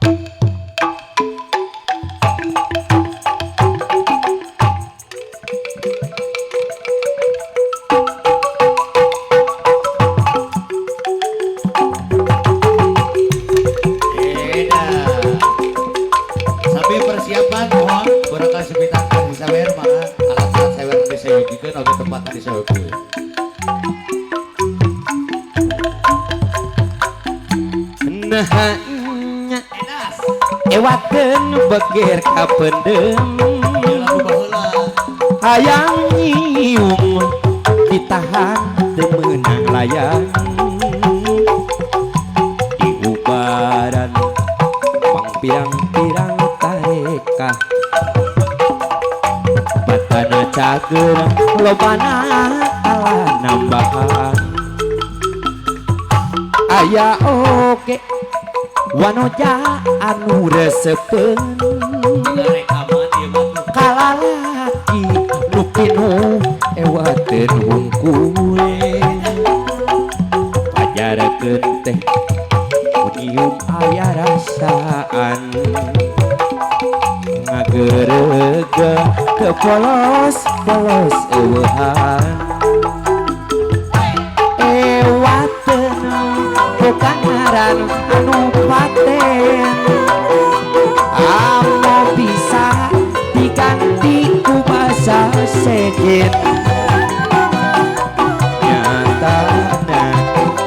Sampai persiapan mohon kurang kasih pitakan di sawer maka alat-alat sawer bisa yugikan oke tempat di sawer. Nah ewakeun beger ka pendem Lagu baheula. hayang nyium ditahan teu meunang layang di ubaran mang pirang-pirang tarekah batana cager lobana ala nambahan aya oge wanoja anu resepeun Rekaman ieu mah kalalaki nu pinuh ewateun hungkul pajarekeun teh nyium aya rasaan ngageureuge teu polos-polos eueuhan ewateun bukan ngaran anu paten amo bisa diganti ku basa segit nyatana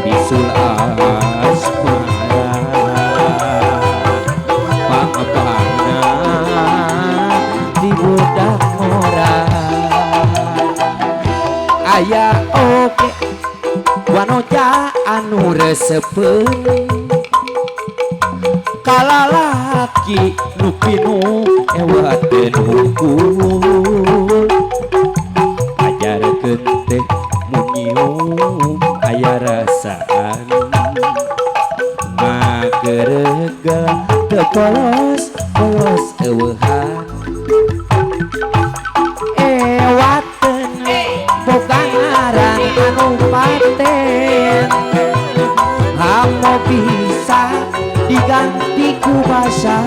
bisul asmara pangapana di budak orang aya oge wanoja anu resepeun kalalaki nu pinuh ewateun hungkul ajarkeun teh mun nyium aya rasaan mageureuga teu polos-polos eueuhan ewateun boga ngaran anu paten amo bisa diganti ku basa